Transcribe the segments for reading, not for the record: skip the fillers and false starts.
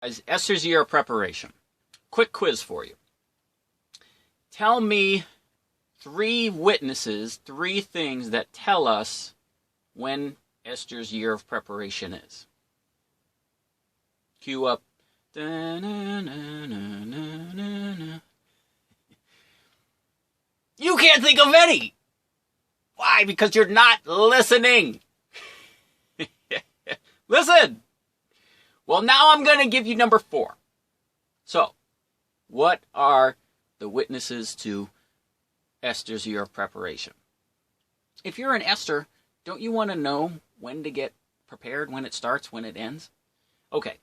Esters Year of Preparation. Quick quiz for you. Tell me 3 witnesses, 3 things that tell us when Esther's Year of Preparation is. Cue up. You can't think of any. Why? Because you're not listening. Listen. Well, now I'm going to give you number 4. So, what are the witnesses to Esther's Year of Preparation? If you're an Esther, don't you want to know when to get prepared, when it starts, when it ends? Okay.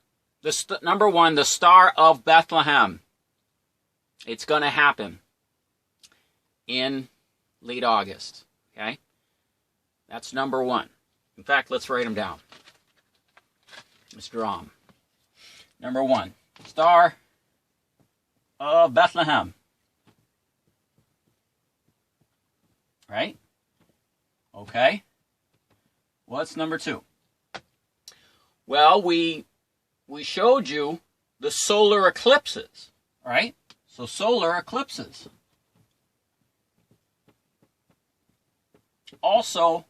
Number 1, the Star of Bethlehem. It's going to happen in late August. Okay? That's number 1. In fact, let's write them down. Let's draw them. Number 1, Star of Bethlehem. Right? Okay. What's number 2? Well, we showed you the solar eclipses, right? So solar eclipses also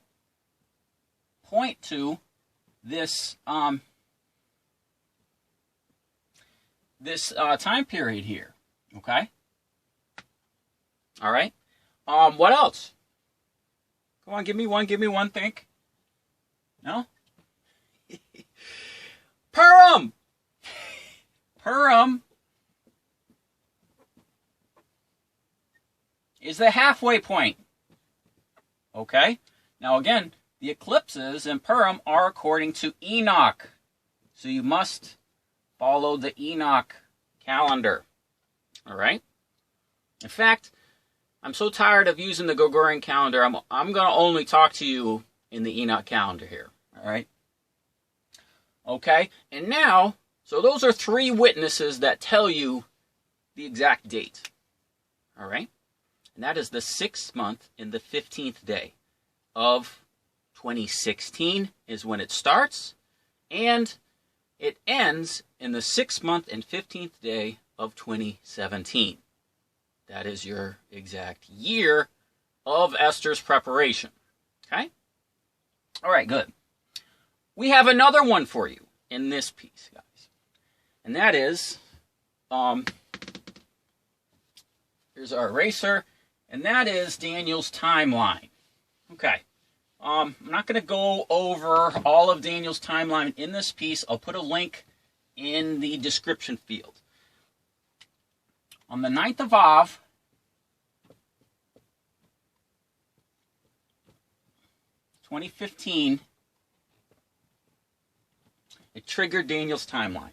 point to this time period here. Okay? All right? What else? Come on, give me one, think. No? Purim! Purim is the halfway point. Okay? Now again, the eclipses in Purim are according to Enoch. So you must follow the Enoch calendar. All right? In fact, I'm so tired of using the Gregorian calendar, I'm going to only talk to you in the Enoch calendar here. All right? Okay? And now, so those are 3 witnesses that tell you the exact date. All right? And that is the 6th month and the 15th day of 2016 is when it starts. And it ends in the 6th month and 15th day of 2017. That is your exact year of Esther's preparation. Okay? All right, good. We have another one for you in this piece, guys. And that is, here's our eraser, and that is Daniel's timeline. Okay. I'm not going to go over all of Daniel's timeline in this piece. I'll put a link in the description field. On the 9th of Av, (2015), it triggered Daniel's timeline.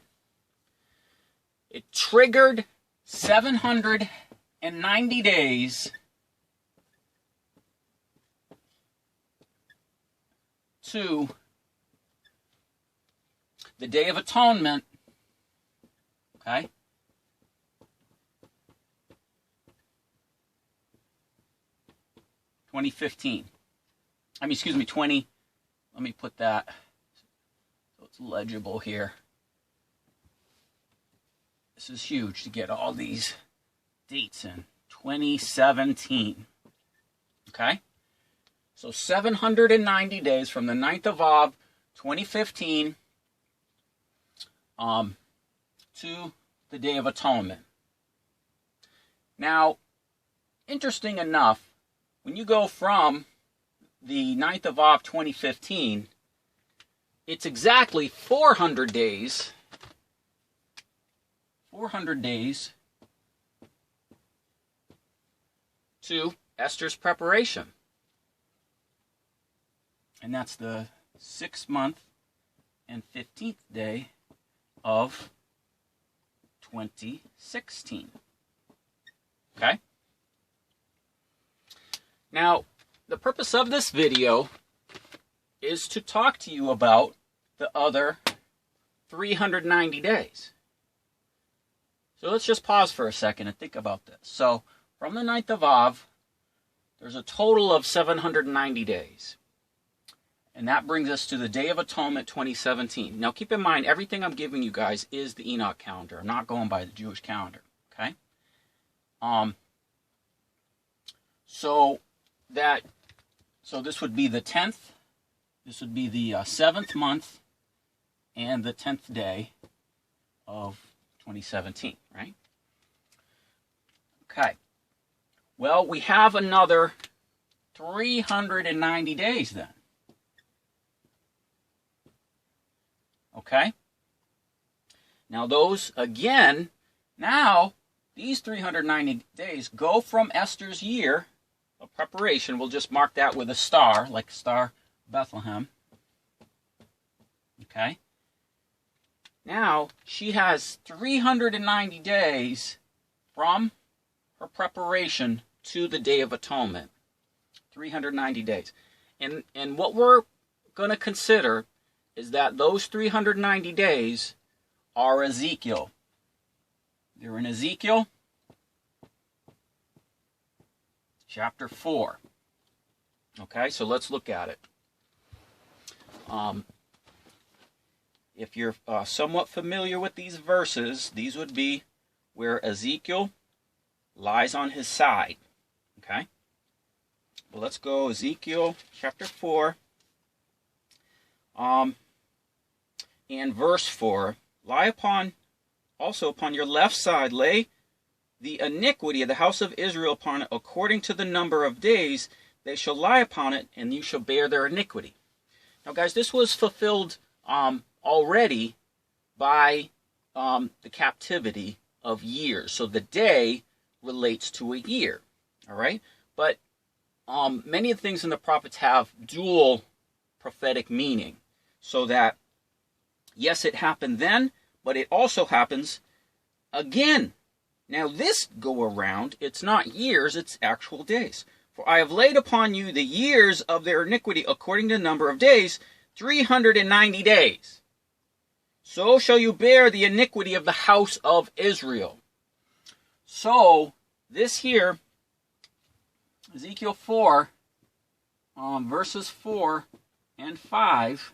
It triggered 790 days to the Day of Atonement, okay? Let me put that so it's legible here. This is huge to get all these dates in. 2017, okay? So 790 days from the 9th of Av, 2015, to the Day of Atonement. Now, interesting enough, when you go from the 9th of Av, 2015, it's exactly 400 days to Esther's preparation. And that's the 6th month and 15th day of 2016. Okay? Now, the purpose of this video is to talk to you about the other 390 days. So let's just pause for a second and think about this. So, from the 9th of Av, there's a total of 790 days. And that brings us to the Day of Atonement 2017. Now keep in mind, everything I'm giving you guys is the Enoch calendar. I'm not going by the Jewish calendar, okay? So this would be the 10th, this would be the 7th month, and the 10th day of 2017, right? Okay. Well, we have another 390 days then. Okay? Now those, again, now these 390 days go from Esther's year of preparation. We'll just mark that with a star, like Star of Bethlehem. Okay? Now, she has 390 days from her preparation to the Day of Atonement. 390 days. And what we're going to consider is that those 390 days are Ezekiel. They're in Ezekiel chapter 4. Okay, so let's look at it. If you're somewhat familiar with these verses, these would be where Ezekiel lies on his side. Okay? Well, let's go Ezekiel chapter 4. And verse 4. Lie also upon your left side, lay the iniquity of the house of Israel upon it, according to the number of days they shall lie upon it, and you shall bear their iniquity. Now, guys, this was fulfilled already by the captivity of years. So the day relates to a year, all right? But many of the things in the prophets have dual prophetic meaning, so that, yes, it happened then, but it also happens again. Now this go around, it's not years, it's actual days. For I have laid upon you the years of their iniquity according to the number of days, 390 days. So shall you bear the iniquity of the house of Israel. So, this here, Ezekiel 4, verses 4 and 5,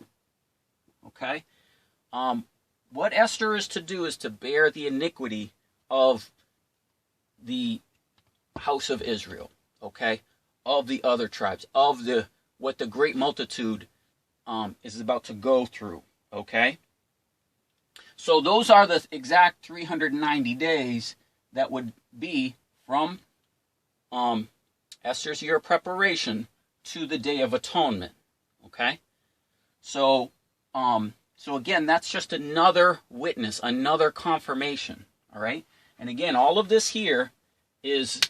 okay, what Esther is to do is to bear the iniquity of the house of Israel, okay, of the other tribes, of what the great multitude is about to go through, okay? So those are the exact 390 days that would be from Esther's year of preparation to the Day of Atonement, okay? So again, that's just another witness, another confirmation, all right? And again, all of this here is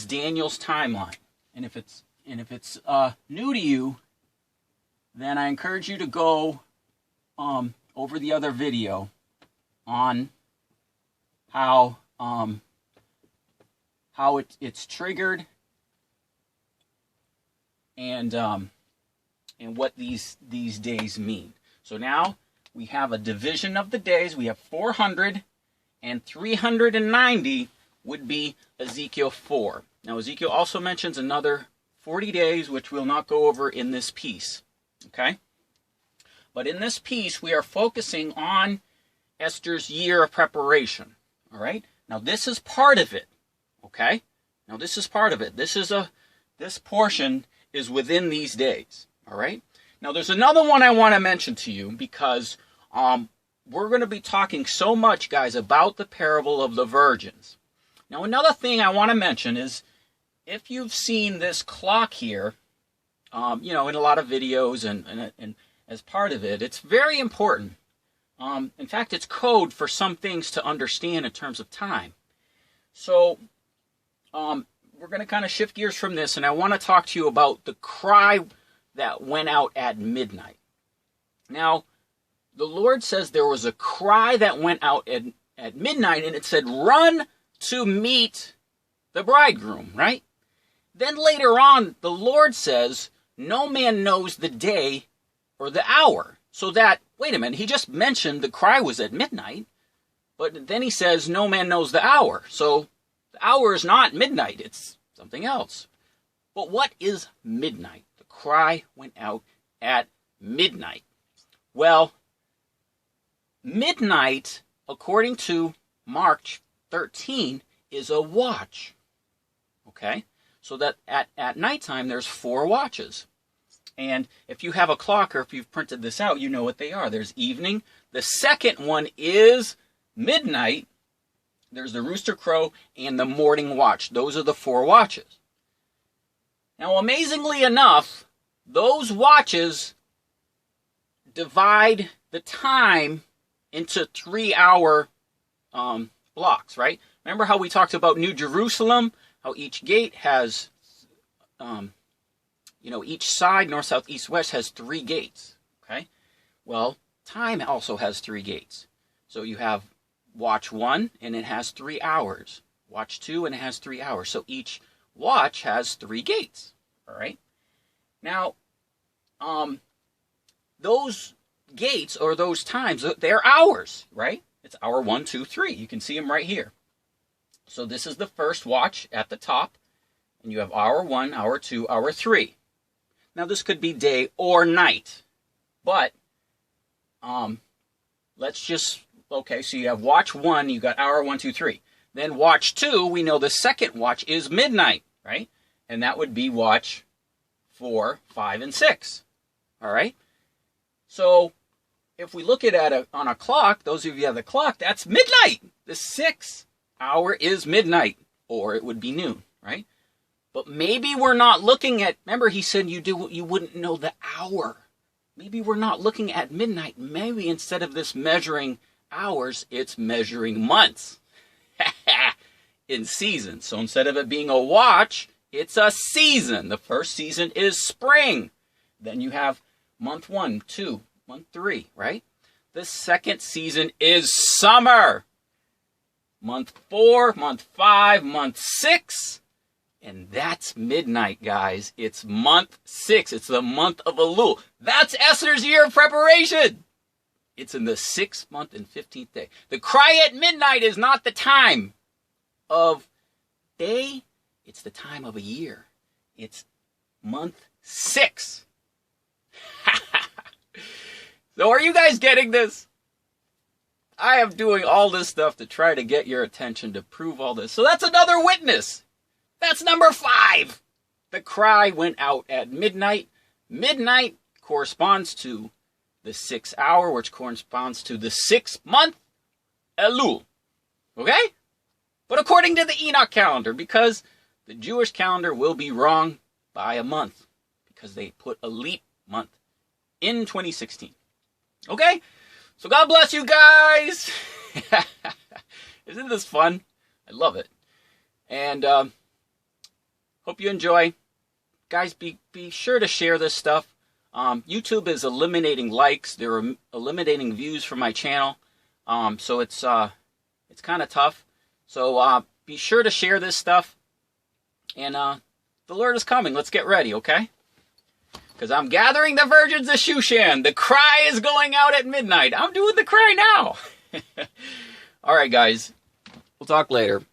Daniel's timeline. And if it's new to you, then I encourage you to go over the other video on how it's triggered and what these days mean. So now we have a division of the days. We have 400, and 390 would be Ezekiel 4. Now Ezekiel also mentions another 40 days, which we'll not go over in this piece. Okay? But in this piece, we are focusing on Esther's year of preparation. All right? Now this is part of it. Okay? Now this is part of it. This portion is within these days. All right? Now there's another one I want to mention to you, because we're going to be talking so much, guys, about the parable of the virgins. Now another thing I want to mention is, if you've seen this clock here, in a lot of videos and as part of it, it's very important. In fact, it's code for some things to understand in terms of time. So we're going to kind of shift gears from this, and I want to talk to you about the cry that went out at midnight. Now, the Lord says there was a cry that went out at midnight, and it said, "Run to meet the bridegroom," right? Then later on, the Lord says, "No man knows the day or the hour." So that, wait a minute, he just mentioned the cry was at midnight, but then he says, "No man knows the hour." So the hour is not midnight, it's something else. But what is midnight? The cry went out at midnight? Well, midnight, according to March 13, is a watch. Okay? So that at nighttime, there's 4 watches. And if you have a clock or if you've printed this out, you know what they are. There's evening. The second one is midnight. There's the rooster crow and the morning watch. Those are the 4 watches. Now, amazingly enough, those watches divide the time into 3-hour blocks, right? Remember how we talked about New Jerusalem? How each gate has, each side, north, south, east, west, has 3 gates, okay? Well, time also has 3 gates. So you have watch 1, and it has 3 hours. Watch 2, and it has 3 hours. So each watch has 3 gates, all right? Now, those gates or those times, they're hours, right? It's hour 1, 2, 3. You can see them right here. So this is the first watch at the top, and you have hour 1, hour 2, hour 3. Now this could be day or night, but let's just, okay, so you have watch 1, you got hour 1, 2, 3. Then watch 2, we know the second watch is midnight, right? And that would be watch 4, 5, and 6, all right? So if we look at it on a clock, those of you who have the clock, that's midnight. The 6th hour is midnight, or it would be noon, right? But maybe we're not looking at, remember he said you wouldn't know the hour. Maybe we're not looking at midnight. Maybe instead of this measuring hours, it's measuring months in seasons. So instead of it being a watch, it's a season. The first season is spring. Then you have month 1, 2, month 3, right? The second season is summer. Month 4, month 5, month 6. And that's midnight, guys. It's month 6. It's the month of Elul. That's Esther's Year of Preparation. It's in the 6th month and 15th day. The cry at midnight is not the time of day. It's the time of a year. It's month 6. So are you guys getting this? I am doing all this stuff to try to get your attention to prove all this. So that's another witness. That's number 5. The cry went out at midnight. Midnight corresponds to the 6th hour, which corresponds to the 6th month, Elul. Okay? But according to the Enoch calendar, because the Jewish calendar will be wrong by a month, because they put a leap month in 2016. Okay? So God bless you guys. Isn't this fun? I love it. And hope you enjoy. Guys, be sure to share this stuff. YouTube is eliminating likes. They're eliminating views from my channel. So it's kind of tough. So be sure to share this stuff. And the Lord is coming. Let's get ready, okay? Because I'm gathering the virgins of Shushan. The cry is going out at midnight. I'm doing the cry now. All right, guys. We'll talk later.